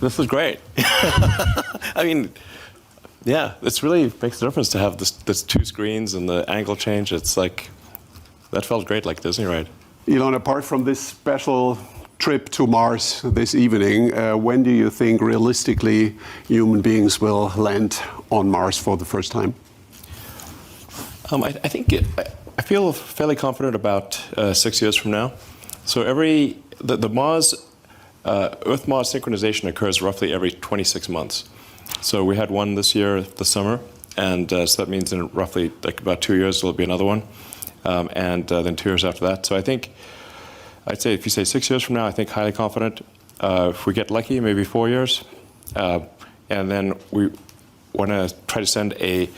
This is great. I mean, yeah, it's really makes a difference to have this two screens and the angle change. It's like, that felt great, like Disney ride. Elon, apart from this special trip to Mars this evening, when do you think realistically human beings will land on Mars for the first time? I feel fairly confident about 6 years from now. So the Mars, Earth-Mars synchronization occurs roughly every 26 months. So we had one this year, this summer, and so that means in roughly like about 2 years there'll be another one, and then 2 years after that. So I'd say if you say 6 years from now, I think highly confident. If we get lucky, maybe 4 years, and then we want to try to send an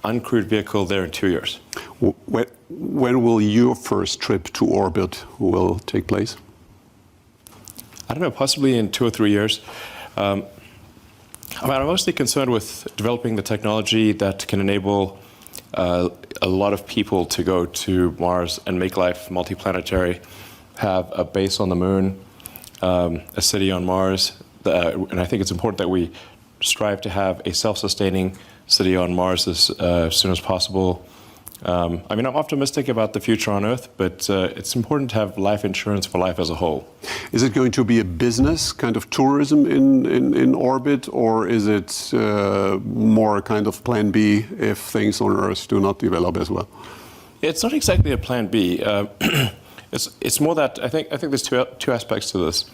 uncrewed vehicle there in 2 years. When will your first trip to orbit will take place? I don't know, possibly in 2 or 3 years. I'm mostly concerned with developing the technology that can enable a lot of people to go to Mars and make life multiplanetary, have a base on the moon, a city on Mars. And I think it's important that we strive to have a self-sustaining city on Mars as soon as possible. I'm optimistic about the future on Earth, but it's important to have life insurance for life as a whole. Is it going to be a business kind of tourism in orbit, or is it more kind of plan B if things on Earth do not develop as well? It's not exactly a plan B. It's more that I think there's two aspects to this.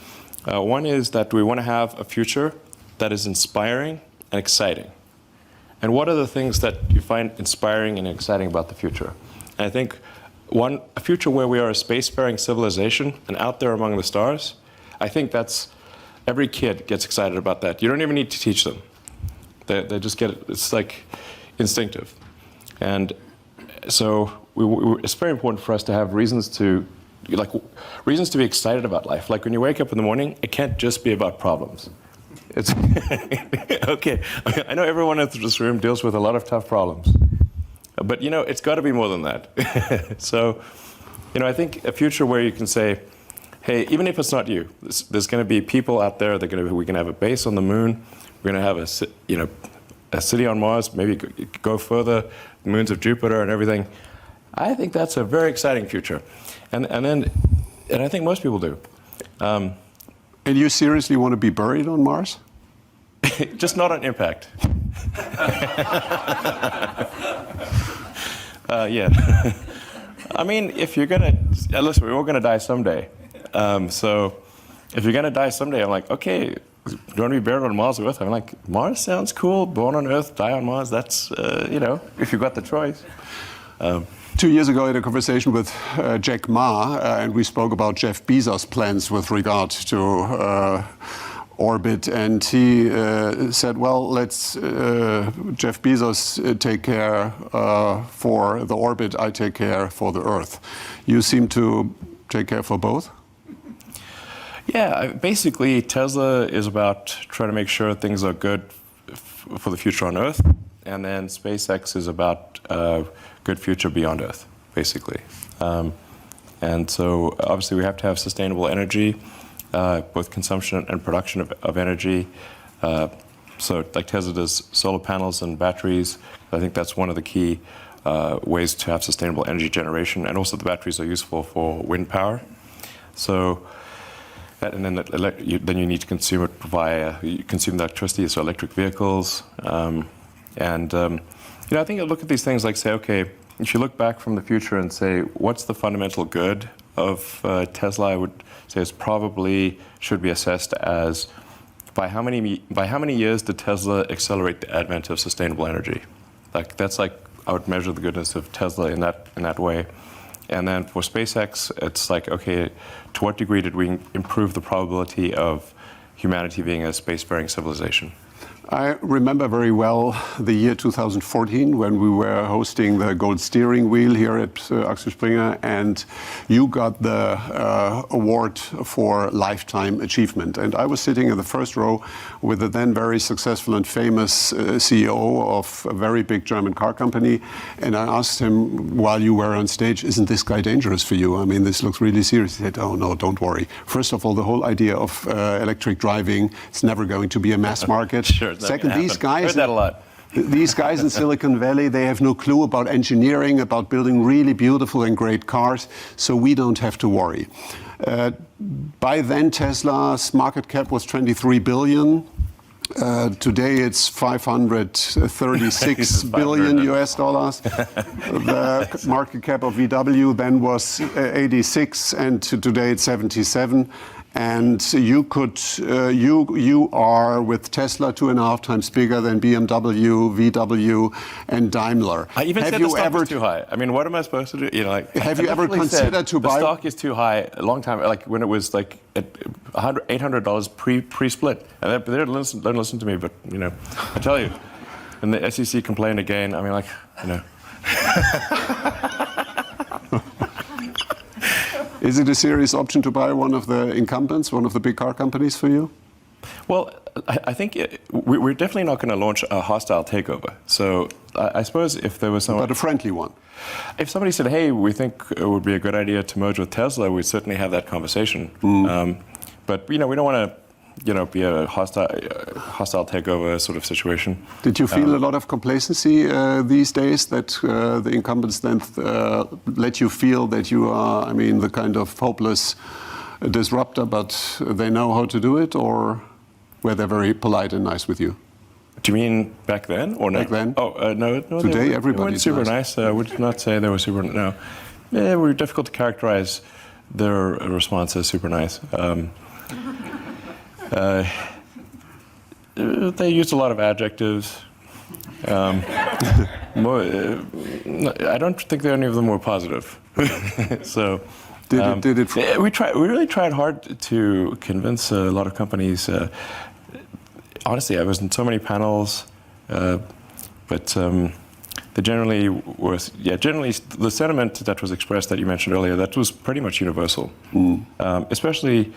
One is that we want to have a future that is inspiring and exciting. And what are the things that you find inspiring and exciting about the future? And I think a future where we are a spacefaring civilization and out there among the stars, I think every kid gets excited about that. You don't even need to teach them. They just get it. It's like instinctive. And so it's very important for us to have reasons to be excited about life. Like when you wake up in the morning, it can't just be about problems. It's okay. I know everyone in this room deals with a lot of tough problems, but it's got to be more than that. So, I think a future where you can say, hey, even if it's not you, there's going to be people out there. We can have a base on the moon. We're going to have a city on Mars. Maybe go further, moons of Jupiter and everything. I think that's a very exciting future, and I think most people do. And you seriously want to be buried on Mars? Just not on impact. Yeah. If you're going to... Listen, we're all going to die someday. So if you're going to die someday, I'm like, okay, do you want to be buried on Mars or Earth? I'm like, Mars sounds cool. Born on Earth, die on Mars. That's, if you've got the choice. 2 years ago, I had a conversation with Jack Ma, and we spoke about Jeff Bezos' plans with regard to orbit. And he said, well, let's Jeff Bezos take care for the orbit, I take care for the Earth. You seem to take care for both? Yeah, basically, Tesla is about trying to make sure things are good for the future on Earth. And then SpaceX is about good future beyond Earth, basically. And so obviously we have to have sustainable energy, both consumption and production of energy. So like Tesla does solar panels and batteries. I think that's one of the key ways to have sustainable energy generation. And also the batteries are useful for wind power. So, and then you need to consume it you consume the electricity, so electric vehicles. I think I look at these things like say, okay, if you look back from the future and say, what's the fundamental good of Tesla? I would say it's probably should be assessed as by how many years did Tesla accelerate the advent of sustainable energy? I would measure the goodness of Tesla in that way. And then for SpaceX, it's like, okay, to what degree did we improve the probability of humanity being a spacefaring civilization? I remember very well the year 2014 when we were hosting the Gold Steering Wheel here at Axel Springer, and you got the award for Lifetime Achievement. And I was sitting in the first row with the then very successful and famous CEO of a very big German car company, and I asked him while you were on stage, isn't this guy dangerous for you? I mean, this looks really serious. He said, oh no, don't worry. First of all, the whole idea of electric driving, it's never going to be a mass market. Sure. Second, these guys, heard that a lot. These guys in Silicon Valley, they have no clue about engineering, about building really beautiful and great cars, so we don't have to worry. By then, Tesla's market cap was 23 billion. Today it's 536 billion US dollars. The market cap of VW then was 86, and today it's 77. And you are with Tesla 2.5 times bigger than BMW, VW, and Daimler. I even said the stock is too high. I mean, what am I supposed to do? You know, like, have you ever considered to buy? The stock is too high a long time, like when it was like at $800 pre-split. And they don't listen to me, but you know, I tell you, and the SEC complained again. I mean, like, you know. Is it a serious option to buy one of the incumbents, one of the big car companies for you? Well, I think we're definitely not going to launch a hostile takeover. So I suppose if there was someone... But a friendly one. If somebody said, hey, we think it would be a good idea to merge with Tesla, we'd certainly have that conversation. But, you know, we don't want to, you know, be a hostile takeover sort of situation. Did you feel a lot of complacency these days that the incumbents then let you feel that you are, I mean, the kind of hopeless disruptor, but they know how to do it, or were they very polite and nice with you? Do you mean back then or no? Back then? Oh, no. Today everybody's super nice. I would not say they were super, no. Yeah, we were difficult to characterize their response as super nice. They used a lot of adjectives. I don't think any of them were positive. So, we really tried hard to convince a lot of companies. Honestly, I was in so many panels, but they generally were. Yeah, generally the sentiment that was expressed that you mentioned earlier, that was pretty much universal, especially.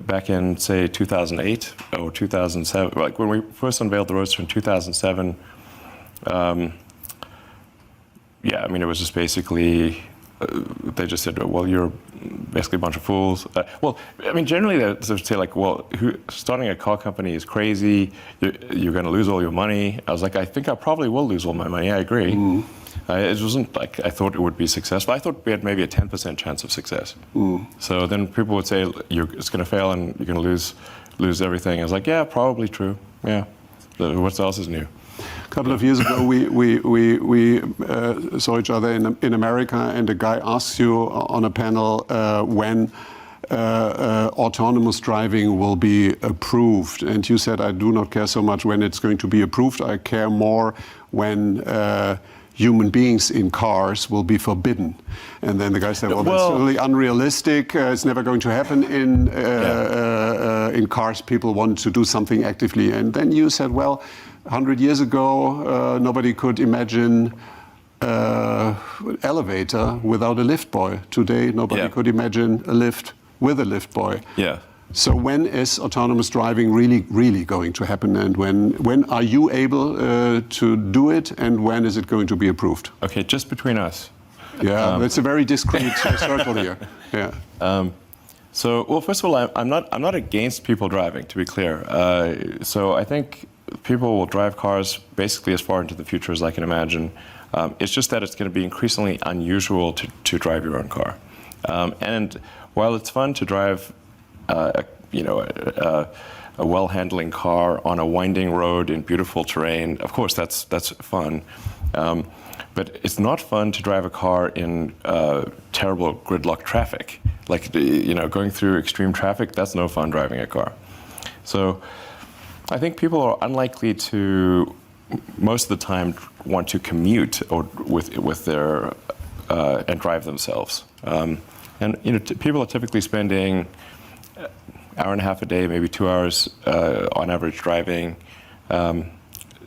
Back in, say, 2008 or 2007, like when we first unveiled the Roadster in 2007, yeah, I mean, it was just basically, they just said, well, you're basically a bunch of fools. Well, I mean, generally they would say, like, well, starting a car company is crazy, you're going to lose all your money. I was like, I think I probably will lose all my money, I agree. It wasn't like I thought it would be successful. I thought we had maybe a 10% chance of success. So then people would say, it's going to fail and you're going to lose everything. I was like, yeah, probably true. Yeah. What else is new? A couple of years ago, we saw each other in America, and a guy asks you on a panel when autonomous driving will be approved. And you said, I do not care so much when it's going to be approved. I care more when human beings in cars will be forbidden. And then the guy said, well, that's totally unrealistic. It's never going to happen in cars. People want to do something actively. And then you said, well, 100 years ago, nobody could imagine elevator without a lift boy. Today, nobody could imagine a lift with a lift boy. Yeah. So when is autonomous driving really going to happen, and when are you able to do it, and when is it going to be approved? Okay, just between us. Yeah, that's a very discreet circle here. Yeah. So, well, first of all, I'm not against people driving, to be clear. So I think people will drive cars basically as far into the future as I can imagine. It's just that it's going to be increasingly unusual to drive your own car. And while it's fun to drive a well-handling car on a winding road in beautiful terrain, of course that's fun. But it's not fun to drive a car in terrible gridlock traffic. Like, going through extreme traffic, that's no fun driving a car. So I think people are unlikely to, most of the time, want to commute or with their and drive themselves. And people are typically spending hour and a half a day, maybe 2 hours on average driving,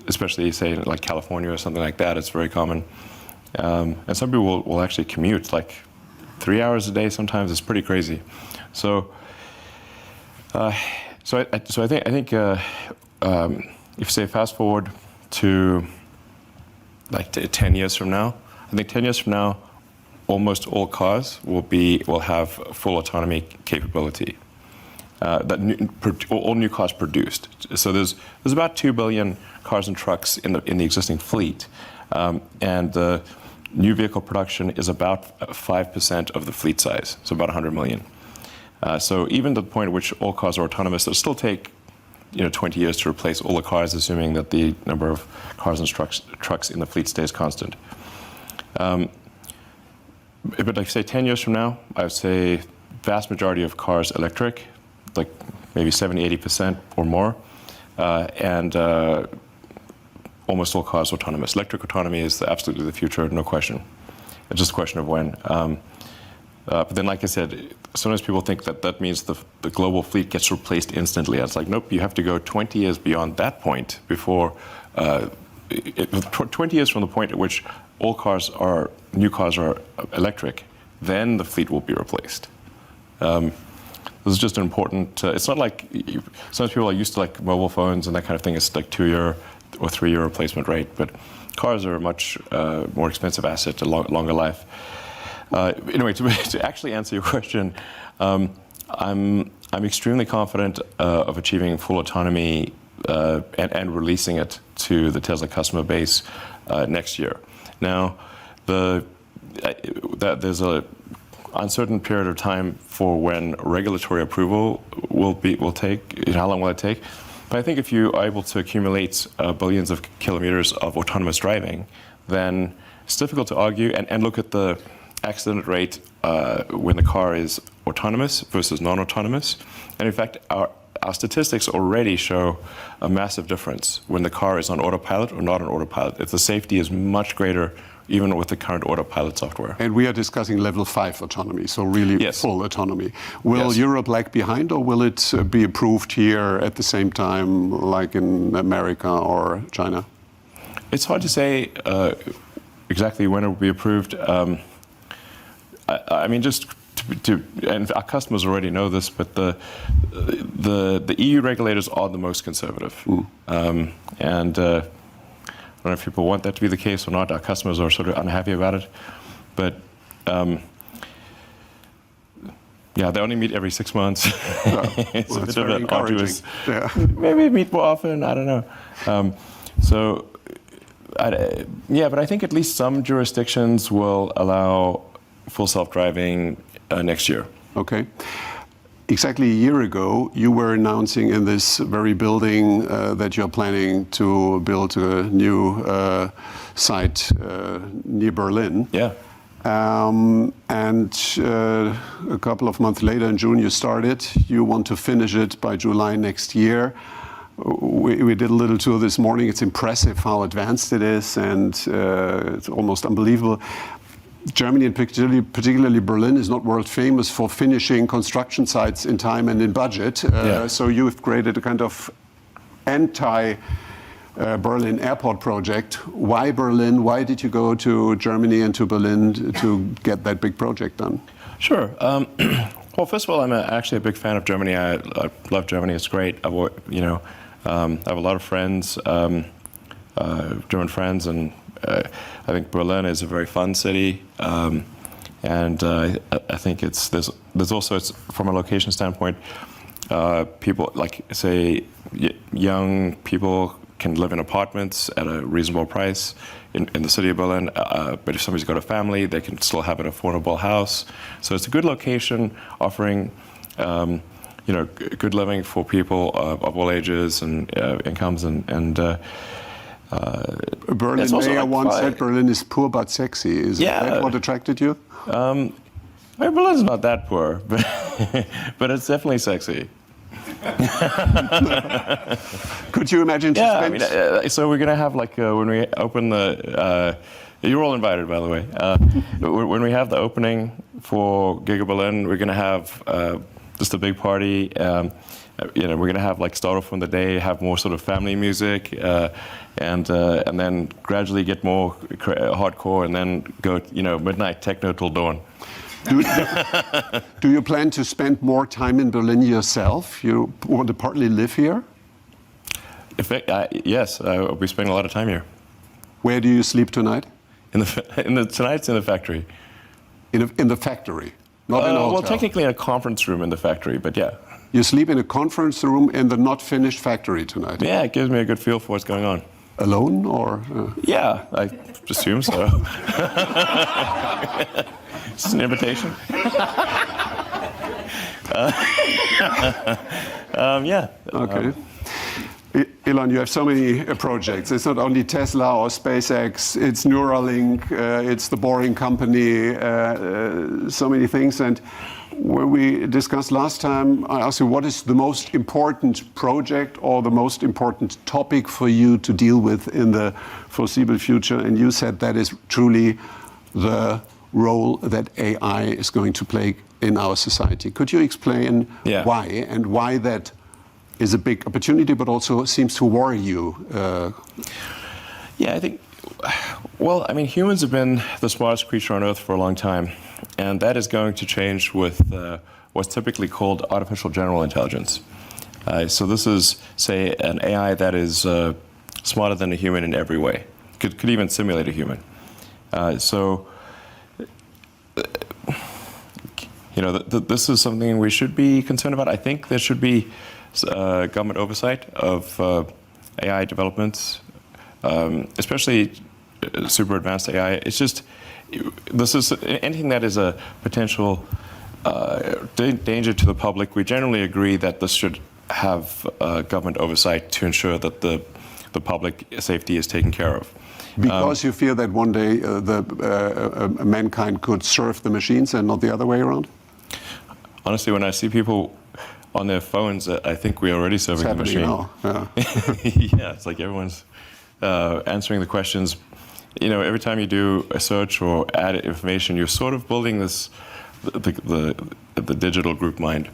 especially say like California or something like that. It's very common. And some people will actually commute like 3 hours a day sometimes. It's pretty crazy. So I think if you say fast forward to like 10 years from now, I think 10 years from now, almost all cars will have full autonomy capability. All new cars produced. So there's about 2 billion cars and trucks in the existing fleet, and the new vehicle production is about 5% of the fleet size, so about 100 million. So even to the point at which all cars are autonomous, it'll still take 20 years to replace all the cars, assuming that the number of cars and trucks in the fleet stays constant. But like say 10 years from now, I would say vast majority of cars electric, like maybe 70-80% or more, and almost all cars autonomous. Electric autonomy is absolutely the future, no question. It's just a question of when. But then, like I said, sometimes people think that means the global fleet gets replaced instantly. It's like, nope, you have to go 20 years beyond that point before, 20 years from the point at which all new cars are electric, then the fleet will be replaced. This is just an important, it's not like, sometimes people are used to like mobile phones and that kind of thing. It's like 2-year or 3-year replacement rate, but cars are a much more expensive asset, a longer life. Anyway, to actually answer your question, I'm extremely confident of achieving full autonomy and releasing it to the Tesla customer base next year. Now, there's a uncertain period of time for when regulatory approval will take. How long will it take? But I think if you are able to accumulate billions of kilometers of autonomous driving, then it's difficult to argue and look at the accident rate when the car is autonomous versus non-autonomous. And in fact, our statistics already show a massive difference when the car is on autopilot or not on autopilot. If the safety is much greater even with the current autopilot software. And we are discussing level 5 autonomy, so really yes. full autonomy. Will yes. Europe lag behind, or will it be approved here at the same time like in America or China? It's hard to say exactly when it will be approved. I mean, just and our customers already know this, but the EU regulators are the most conservative. And I don't know if people want that to be the case or not. Our customers are sort of unhappy about it. But yeah, they only meet every 6 months. It's a bit of an arduous. Yeah. Maybe meet more often, I don't know. Yeah, but I think at least some jurisdictions will allow full self-driving next year. Okay. Exactly a year ago, you were announcing in this very building that you're planning to build a new site near Berlin. Yeah. And a couple of months later, in June, you started. You want to finish it by July next year. We did a little tour this morning. It's impressive how advanced it is, and it's almost unbelievable. Germany, and particularly Berlin, is not world famous for finishing construction sites in time and in budget. So you've created a kind of anti-Berlin airport project. Why Berlin? Why did you go to Germany and to Berlin to get that big project done? Sure. Well, first of all, I'm actually a big fan of Germany. I love Germany. It's great. I have a lot of friends, German friends, and I think Berlin is a very fun city, and I think there's also, from a location standpoint, people like say young people can live in apartments at a reasonable price in the city of Berlin. But if somebody's got a family, they can still have an affordable house. So it's a good location, offering good living for people of all ages and incomes and. Berlin mayor once said Berlin is poor but sexy. Is that what attracted you? Berlin's not that poor, but it's definitely sexy. Could you imagine? So we're gonna have when we open the. You're all invited, by the way. When we have the opening for Giga Berlin, we're gonna have just a big party. We're going to have like start off on the day, have more sort of family music, and then gradually get more hardcore, and then go midnight techno till dawn. Do you plan to spend more time in Berlin yourself? You want to partly live here? Yes, I'll be spending a lot of time here. Where do you sleep tonight? Tonight's in the factory. In the factory, not in a hotel. Well, technically in a conference room in the factory, but yeah. You sleep in a conference room in the not finished factory tonight? Yeah, it gives me a good feel for what's going on. Alone or? Yeah, I assume so. Is this an invitation? Yeah. Okay. Elon, you have so many projects. It's not only Tesla or SpaceX, it's Neuralink, it's the Boring Company, so many things. And when we discussed last time, I asked you what is the most important project or the most important topic for you to deal with in the foreseeable future. And you said that is truly the role that AI is going to play in our society. Could you explain why and why that is a big opportunity, but also seems to worry you? Yeah, I think, well, I mean, humans have been the smartest creature on Earth for a long time, and that is going to change with what's typically called artificial general intelligence. So this is, say, an AI that is smarter than a human in every way, could even simulate a human. This is something we should be concerned about. I think there should be government oversight of AI developments, especially super advanced AI. It's just, this is anything that is a potential danger to the public. We generally agree that this should have government oversight to ensure that the public safety is taken care of. Because you fear that one day mankind could serve the machines and not the other way around? Honestly, when I see people on their phones, I think we're already serving the machine. Now. Yeah. Yeah, it's like everyone's answering the questions. Every time you do a search or add information, you're sort of building this, the digital group mind.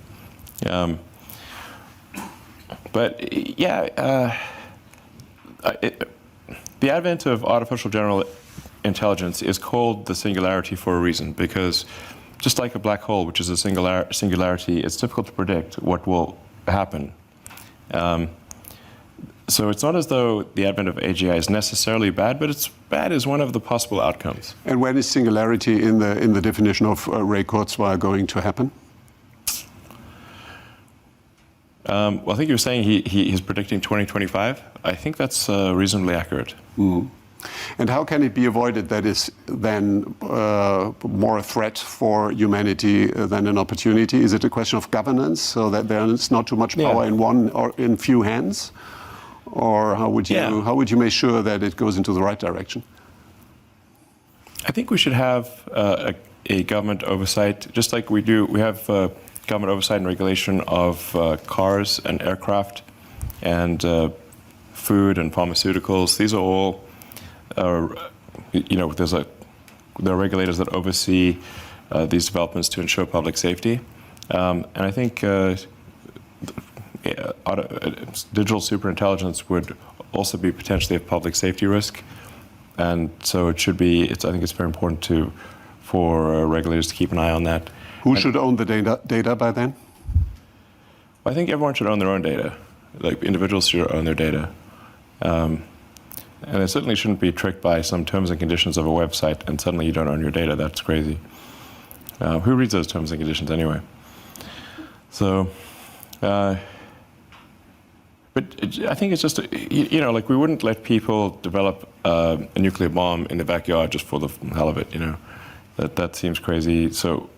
The advent of artificial general intelligence is called the singularity for a reason, because just like a black hole, which is a singularity, it's difficult to predict what will happen. So it's not as though the advent of AGI is necessarily bad, but it's bad as one of the possible outcomes. And when is singularity in the definition of Ray Kurzweil going to happen? Well, I think you were saying he's predicting 2025. I think that's reasonably accurate. Mm. And how can it be avoided that is then more a threat for humanity than an opportunity? Is it a question of governance, so that there is not too much power in one or in few hands? Or how would you make sure that it goes into the right direction? I think we should have a government oversight, just like we do. We have government oversight and regulation of cars and aircraft and food and pharmaceuticals. These are all, there are regulators that oversee these developments to ensure public safety. And I think digital superintelligence would also be potentially a public safety risk. And so it should be, I think it's very important for regulators to keep an eye on that. Who should own the data by then? I think everyone should own their own data. Like individuals should own their data. And it certainly shouldn't be tricked by some terms and conditions of a website and suddenly you don't own your data. That's crazy. Who reads those terms and conditions anyway? So, but I think it's just, like we wouldn't let people develop a nuclear bomb in the backyard just for the hell of it, That seems crazy. So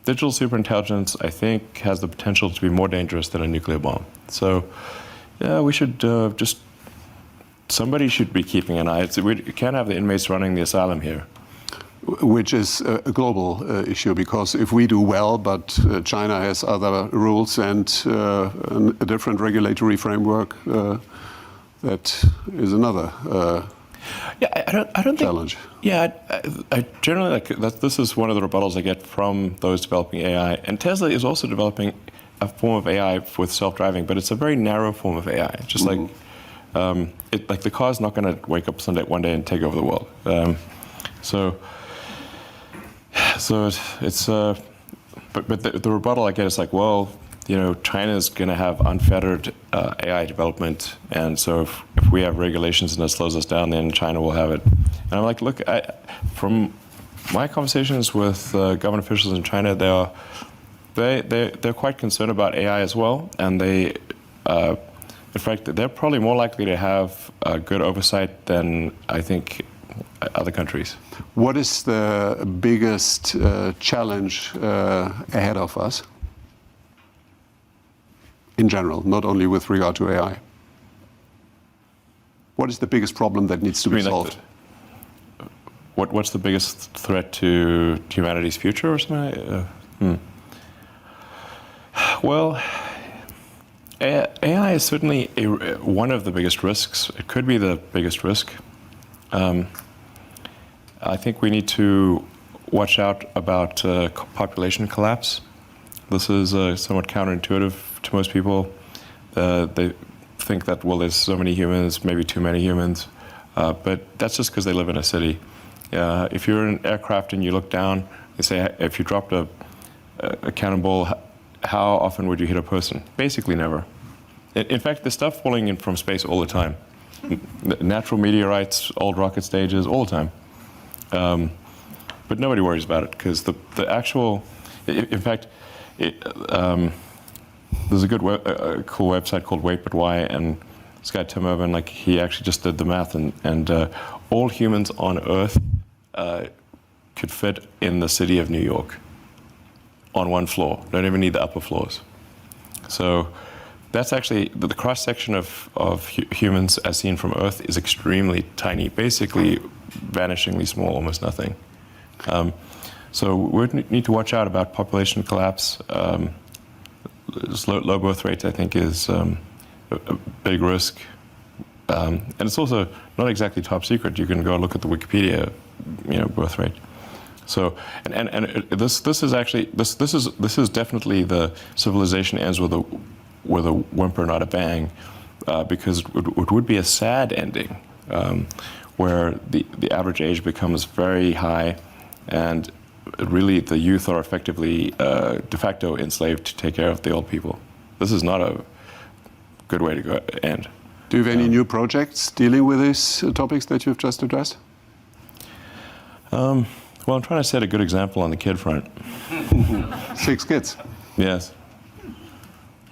digital superintelligence, I think, has the potential to be more dangerous than a nuclear bomb. So, we should somebody should be keeping an eye. We can't have the inmates running the asylum here. Which is a global issue, because if we do well, but China has other rules and a different regulatory framework, that is another Yeah, I don't challenge? think. Yeah, I generally like that. This is one of the rebuttals I get from those developing AI, and Tesla is also developing a form of AI with self-driving, but it's a very narrow form of AI. Just like the car's not going to wake up one day and take over the world. So it's but the rebuttal I get is like, well, China's going to have unfettered AI development, and so if we have regulations and it slows us down, then China will have it. And I'm like, look, from my conversations with government officials in China, they're quite concerned about AI as well, and in fact, they're probably more likely to have good oversight than I think other countries. What is the biggest challenge ahead of us? In general, not only with regard to AI. What is the biggest problem that needs to be solved? What's the biggest threat to humanity's future or something? Well, AI is certainly one of the biggest risks. It could be the biggest risk. I think we need to watch out about population collapse. This is somewhat counterintuitive to most people. They think that, well, there's so many humans, maybe too many humans, but that's just because they live in a city. If you're in an aircraft and you look down, they say, if you dropped a cannonball, how often would you hit a person? Basically never. In fact, there's stuff falling in from space all the time. Natural meteorites, old rocket stages, all the time. But nobody worries about it because the actual, in fact, there's a good cool website called Wait But Why, and this guy Tim Urban, like, he actually just did the math, and all humans on Earth could fit in the city of New York on one floor. Don't even need the upper floors. So that's actually the cross section of humans as seen from Earth is extremely tiny, basically vanishingly small, almost nothing. So we need to watch out about population collapse. Low birth rates, I think, is a big risk. And it's also not exactly top secret. You can go look at the Wikipedia, birth rate. So, and this is actually this is definitely the civilization ends with a whimper, not a bang, because it would be a sad ending, where the average age becomes very high, and really the youth are effectively de facto enslaved to take care of the old people. This is not a good way to end. Do you have any new projects dealing with these topics that you've just addressed? Well, I'm trying to set a good example on the kid front. 6 kids. Yes.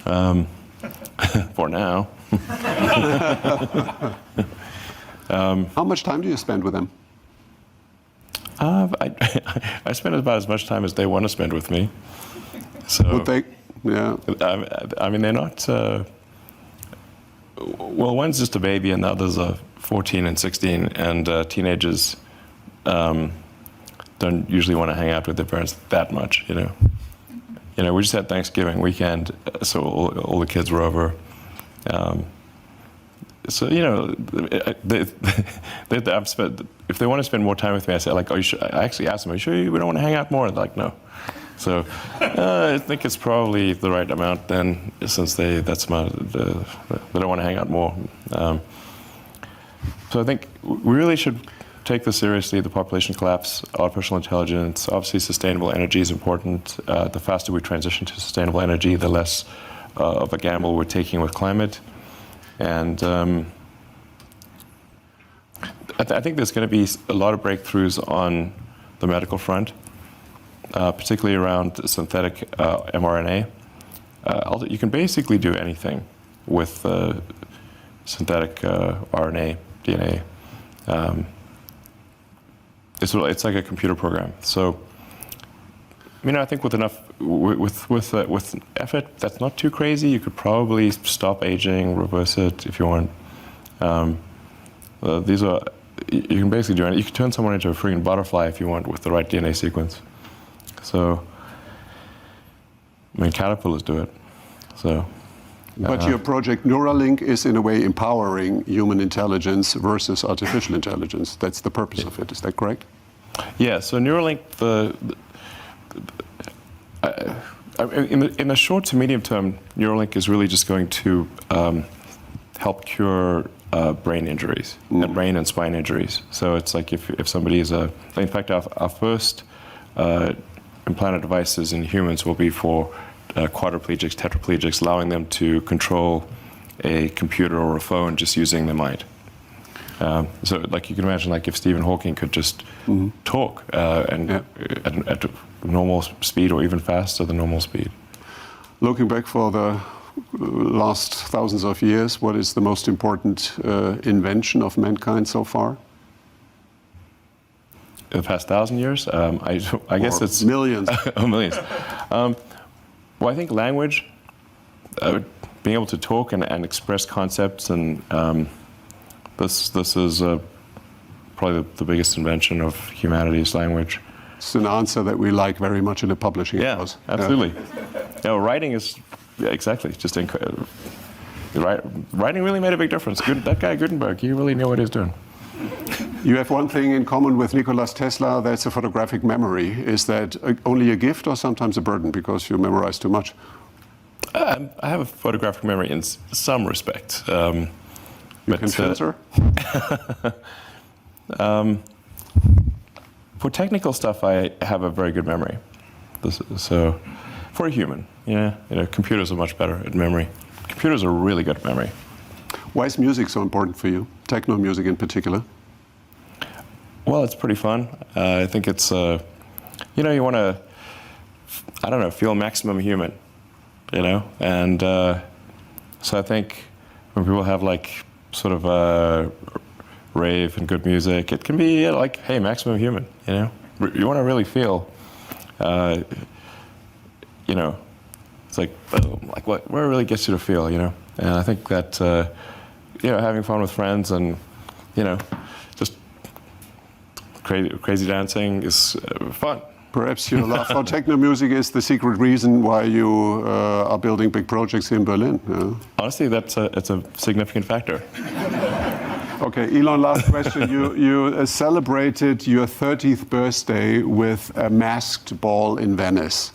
For now. How much time do you spend with them? I spend about as much time as they want to spend with me. So, would they? Yeah. I mean, they're not. Well, one's just a baby, and the others are 14 and 16, and teenagers don't usually want to hang out with their parents that much. We just had Thanksgiving weekend, so all the kids were over. So if they want to spend more time with me, I say, like, I actually ask them, are you sure we don't want to hang out more? And they're like, no. So I think it's probably the right amount then, since they don't want to hang out more. So I think we really should take this seriously, the population collapse, artificial intelligence. Obviously, sustainable energy is important. The faster we transition to sustainable energy, the less of a gamble we're taking with climate. And I think there's going to be a lot of breakthroughs on the medical front, particularly around synthetic mRNA. You can basically do anything with synthetic RNA, DNA. It's like a computer program. So, I think with effort, that's not too crazy. You could probably stop aging, reverse it if you want. You can basically do it. You can turn someone into a freaking butterfly if you want with the right DNA sequence. So, caterpillars do it. So, But your project Neuralink is in a way empowering human intelligence versus artificial intelligence. That's the purpose of it. Is that correct? Yeah. So Neuralink, in the short to medium term, Neuralink is really just going to help cure brain injuries, and brain and spine injuries. So it's like if somebody is in fact, our first implanted devices in humans will be for quadriplegics, tetraplegics, allowing them to control a computer or a phone just using their mind. So, like you can imagine, like if Stephen Hawking could just talk at normal speed or even faster than normal speed. Looking back for the last thousands of years, what is the most important invention of mankind so far? In the past 1,000 years, I guess it's millions. Oh, millions. Well, I think language, being able to talk and express concepts, and this is probably the biggest invention of humanity's language. It's an answer that we like very much in the publishing house. Absolutely. Writing is exactly just incredible. Writing really made a big difference. That guy Gutenberg, he really knew what he was doing. You have one thing in common with Nikola Tesla, that's a photographic memory. Is that only a gift or sometimes a burden because you memorize too much? I have a photographic memory in some respect. You can filter? For technical stuff, I have a very good memory. So, for a human, computers are much better at memory. Computers are really good at memory. Why is music so important for you? Techno music in particular? Well, it's pretty fun. I think it's, you want to, feel maximum human, And so I think when people have like sort of a rave and good music, it can be like, hey, maximum human, You want to really feel, it's like, what really gets you to feel, And I think that, having fun with friends and, just crazy dancing is fun. Perhaps your love for techno music is the secret reason why you are building big projects in Berlin. Honestly, it's a significant factor. Okay, Elon, last question. You celebrated your 30th birthday with a masked ball in Venice.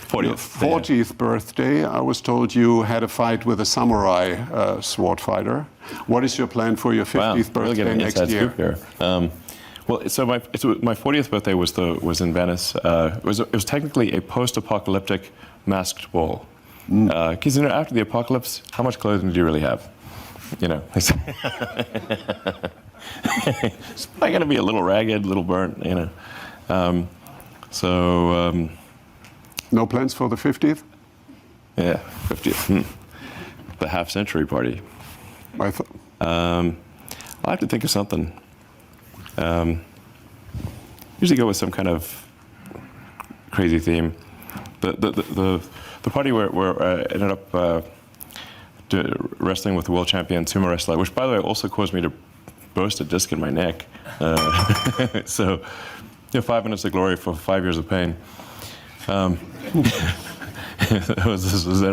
40th birthday, I was told you had a fight with a samurai sword fighter. What is your plan for your 50th birthday really next year? Scoop here. So my 40th birthday was in Venice. It was technically a post-apocalyptic masked ball. Because after the apocalypse, how much clothing do you really have? It's probably going to be a little ragged, a little burnt. No plans for the 50th? Yeah, 50th. The half-century party. I'll have to think of something. Usually go with some kind of crazy theme. The party where I ended up wrestling with the world champion sumo wrestler, which by the way also caused me to burst a disc in my neck. So, 5 minutes of glory for 5 years of pain. That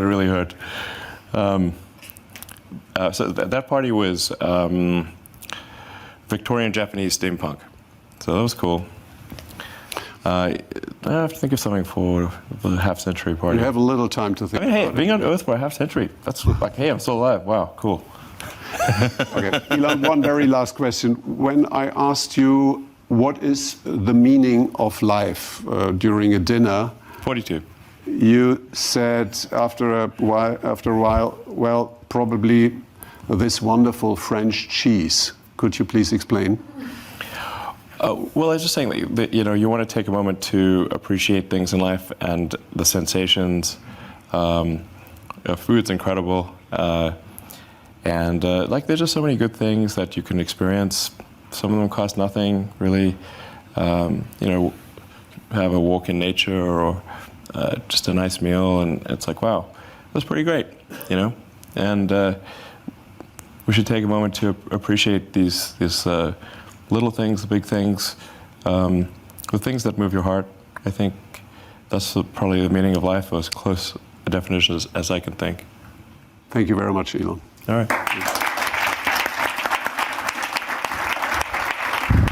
really hurt. So that party was Victorian Japanese steampunk. So that was cool. I have to think of something for the half-century party. You have a little time to think. Hey, being on Earth for a half-century, that's like, hey, I'm still alive. Wow, cool. Okay, Elon, one very last question. When I asked you what is the meaning of life during a dinner, 42. You said after a while, well, probably this wonderful French cheese. Could you please explain? Well, I was just saying that you want to take a moment to appreciate things in life and the sensations. Food's incredible, and there's just so many good things that you can experience. Some of them cost nothing, really. Have a walk in nature or just a nice meal, and it's like, wow, that's pretty great, And we should take a moment to appreciate these little things, the big things, the things that move your heart. I think that's probably the meaning of life, as close a definition as I can think. Thank you very much, Elon. All right.